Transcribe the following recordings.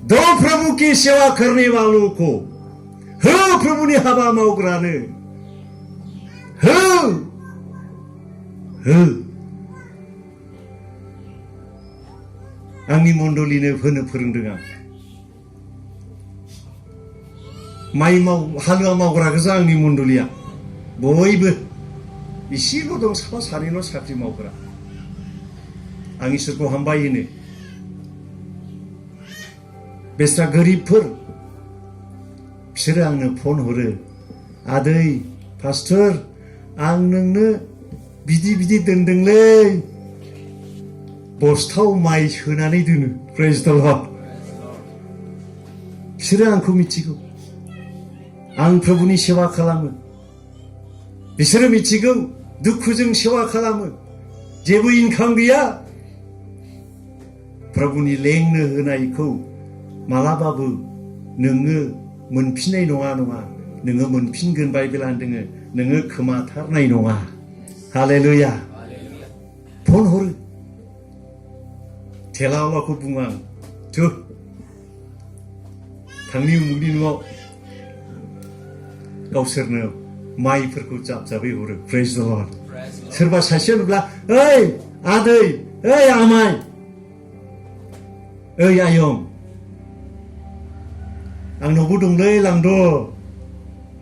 दो प्रभु की सेवा करने वालों को हो प्रभुनि हाबा मावग्रानो हो आंनि मण्डलिनो होनो फोरोंदों आं हालुवा मावग्रा गोजा आंनि मण्डलिया बयबो इसेल' दं साफा सानैल' साख्रि मावग्रा आं इसोरखौ हामबाय होनो बेस्रा गोरिबफोर बिसोरो आंनो फन हरो आदै पास्टर आं नोंनो बिदि दोनदोंलै बस्थाव माइ सोनानै दोनो प्रेज द लर्ड बिसोरो आंखौ मिथिगौ आं प्रभुनि सेवा खालामो बिसोरो मिथिगौ दुखुजों सेवा खालामो जेबो इनकाम गैया प्रभुनि लेंनो होनायखौ मालाबाबो नोङो मोनफिननाय नङा नोङो मोनफिनगोन बाइबेला होनदोङो नोङो खोमाथारनाय नङा हालेलुया फन हरो थेलावालाखौ बुङो आं थु थांनि उमुगनि न'आव गावसोरनो माइफोरखौ जाबै हरो प्रेज द लर्ड सोरबा सासेया नुब्ला ओइ आदै ओइ आमाइ ओइ आयं आंनावबो दंलै लांद'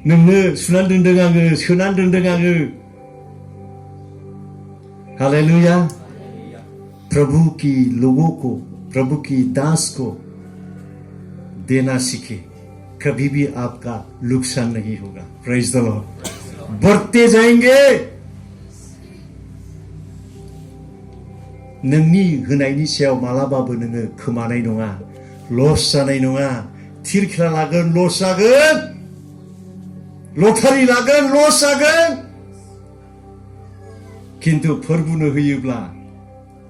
नोंनो सुनानै दोनदों आङो सोनानै दोनदों आङो हालेलुया प्रभु की लोगों को प्रभु की दास को देना सीखे कभी भी आपका नुकसान नहीं होगा प्रेज द लॉर्ड बढ़ते जाएंगे नोंनि होनायनि सायाव मालाबाबो नोङो खोमानाय नङा लस जानाय नङा थिरखिला लागोन लस जागोन लटारि लागोन लस जागोन किन्तु फोरबुनो होयोब्ला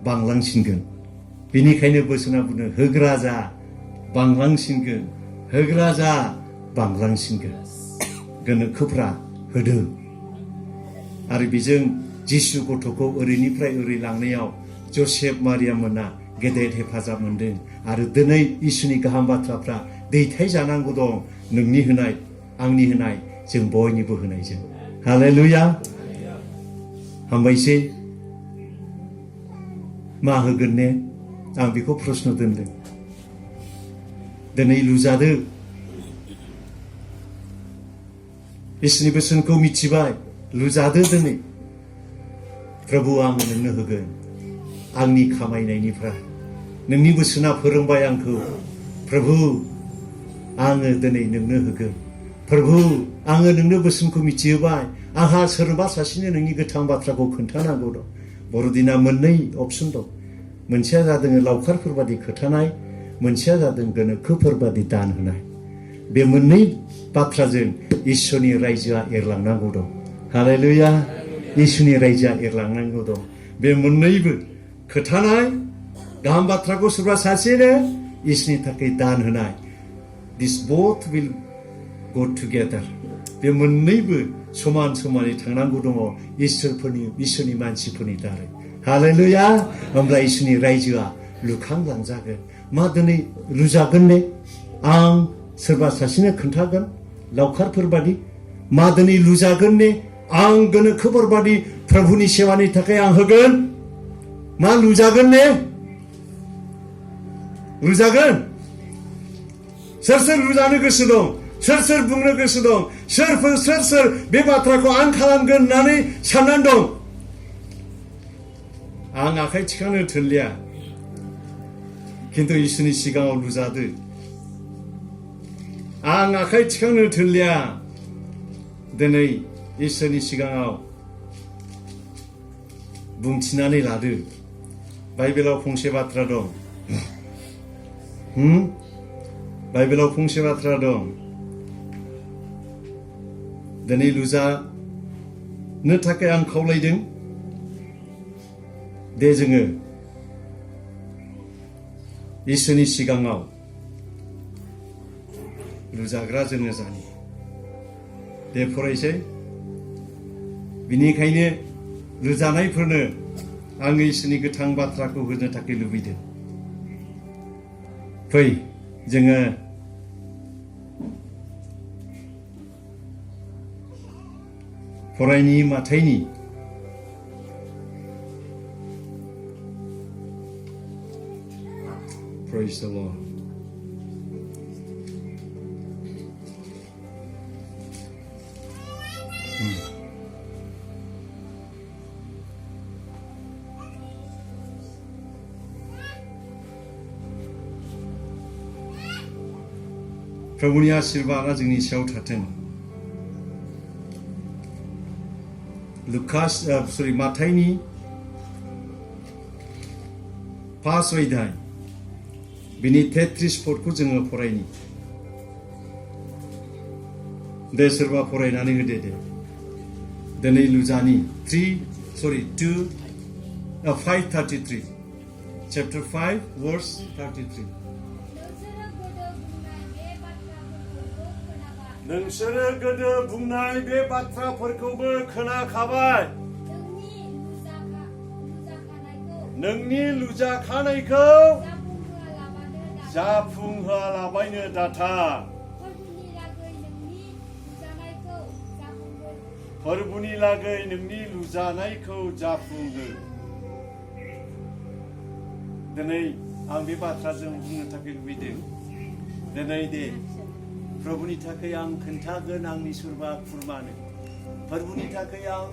बांलांसिनगोन बेनिखायनो बोसोना बुङो होग्रा जा बांलांसिनगोन होग्रा जा बांलांसिनगोन गोनोखोफ्रा होदों आरो बेजों जिसु गथ'खौ ओरैनिफ्राय ओरै लांनायाव जसेफ मारियाम मोना गेदेर हेफाजाब मोनदों आरो दिनै इसुनि गाहाम बाथ्राफ्रा दैथाय जानांगौ दं नोंनि होनाय आंनि होनाय जों बयनिबो होनायजों हालेलुया हामबायसै मा होगोन ने आं बेखौ प्रश्न दोनदों दिनै लुजादो इसोरनि बोसोनखौ मिथिबाय लुजादो दिनै प्रभु आं नोंनो होगोन आंनि खामायनायनिफ्राय नोंनि बोसोना फोरोंबाय आंखौ प्रभु आङो दिनै नोंनो होगोन प्रभु आङो नोंनो बोसोनखौ मिथिहोबाय आंहा सोरबा सासेनो नोंनि गोथां बाथ्राखौ खोन्थानांगौ दं बर'दिना मोननै अपसन दं मोनसेया जादों लावखारफोर बादि खोथानाय मोनसेया जादों गोनोखोफोर बादि दान होनाय बे मोननै बाथ्राजों इसोरनि रायजोआ एरलांनांगौ दं हालेलुया इसोरनि रायजोआ एरलांनांगौ दं बे मोननैबो खोथानाय गाहाम बाथ्राखौ सोरबा सासेनो इसोरनि थाखाय दान होनाय दिस बोथ विल गो टुगेदार बे मोननैबो समान समानै थांनांगौ दङ इसोरनि मानसिफोरनि दारै हालेलुया होमब्ला इसोरनि रायजोआ लुखांलांजागोन मा दिनै लुजागोन ने आं सोरबा सासेनो खोन्थागोन लावखारफोर बादि मा दिनै लुजागोन ने आं गोनोखोफोर बादि प्रभुनि सेवानि थाखाय आं होगोन मा लुजागोन ने लुजागोन सोर सोर लुजानो गोसो दं सोर बुंनो गोसो दं सोर बे बाथ्राखौ आं खालामगोन होननानै साननानै दं आं आखाइ थिखांनो थोनलिया किन्तु इसोरनि सिगाङाव लुजादो आं आखाइ थिखांनो थोनलिया दिनै इसोरनि सिगाङाव बुंथिनानै लादो बाइबेलाव फंसे बाथ्रा दं बाइबेलाव फंसे बाथ्रा दं दिनै लुजानो थाखाय आं खावलायदों दे जोङो इसोरनि सिगाङाव लुजाग्रा जोङो जानि दे फरायसै बिनिखायनो लुजानायफोरनो आं इसोरनि गोथां बाथ्राखौ होनो थाखाय लुबैदों फै जोङो फरायनि माथाइनि Praise the Lord. प्रभुनि आशीर्वादा जोंनि सायाव थाथों। माथाइनि 5 अध्याय बिनि 33 पदखौ जोङो फरायनि। दे सोरबा फरायनानै होदो दे। दिनै लुजानि 5:33 chapter 5 verse 33 नोंसोरो गोदो बुंनाय बे बाथ्राफोरखौबो खोनाखाबाय। नोंनि लुजाखानायखौ जाफुंहोआलाबायनो दाथा। फोरबुनि लागै नोंनि लुजानायखौ जाफुंहो। दिनै आं बे बाथ्राजों बुंनो थाखाय लुबैदों। दिनै दे प्रभुनि थाखाय आं खोन्थागोन आंनि सोरबा खुरमानो। फोरबुनि थाखाय आं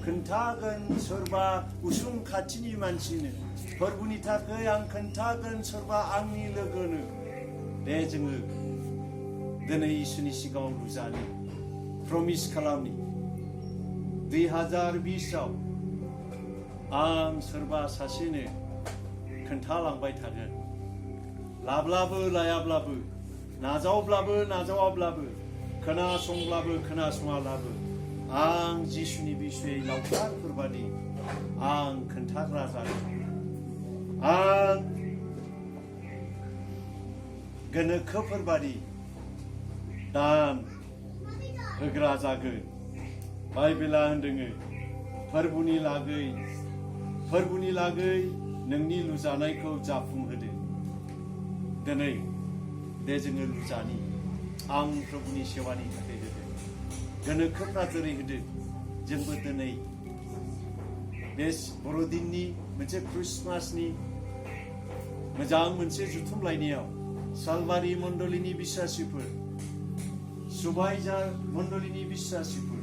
खोन्थागोन सोरबा उसुं खाथिनि मानसिनो। फोरबुनि थाखाय आं खोन्थागोन सोरबा आंनि लोगोनो। दे जोङो दिनै इसोरनि सिगाङाव लुजानो प्रमिस खालामनि। 2020 आव आं सोरबा सासेनो खोन्थालांबाय थागोन। लाब्लाबो लायाब्लाबो, नाजावब्लाबो नाजावाब्लाबो, खोनासंब्लाबो खोनासङाब्लाबो आं जिसुनि बिसयै लावखारफोरबादि आं खोन्थाग्रा जागोन। आं गोनोखोफोरबादि दान होग्रा जागोन। बाइबेला होनदोङो फोरबुनि लागै नोंनि लुजानायखौ जाफुंहोदो। दिनै दे जोङो लुजानि। आं प्रभुनि सेवानि थाखाय होदो। गोनोखोफ्रा जेरै होदो जोंबो दिनै बे बर'दिननि मोनसे ख्रिस्टमासनि मोजां मोनसे जुथुमलायनायाव सालबारि मण्डलिनि बिश्वासिफोर, सुबाइजार मण्डलिनि बिश्वासिफोर,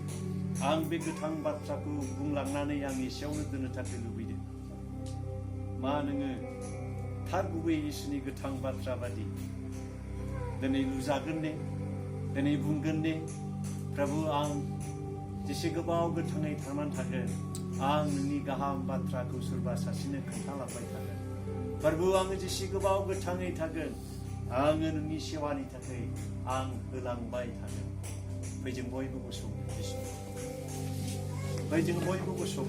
आं बे गोथां बाथ्राखौ बुंलांनानै आं एसेयावनो दोननो थाखाय लुबैदों। मा नोङो थार गुबै इसोरनि गोथां बाथ्रा बादि दिनै लुजागोन ने? दिनै बुंगोन ने? प्रभु आं जेसे गोबाव गोथाङै थांनानै थागोन आं नोंनि गाहाम बाथ्राखौ सोरबा सासेनो खोन्थालांबाय थागोन। प्रभु आङो जेसे गोबाव गोथाङै थागोन आङो नोंनि सेवानि थाखाय आं होलांबाय थागोन। फै जों बयबो गसङो। फै जों बयबो गसङो।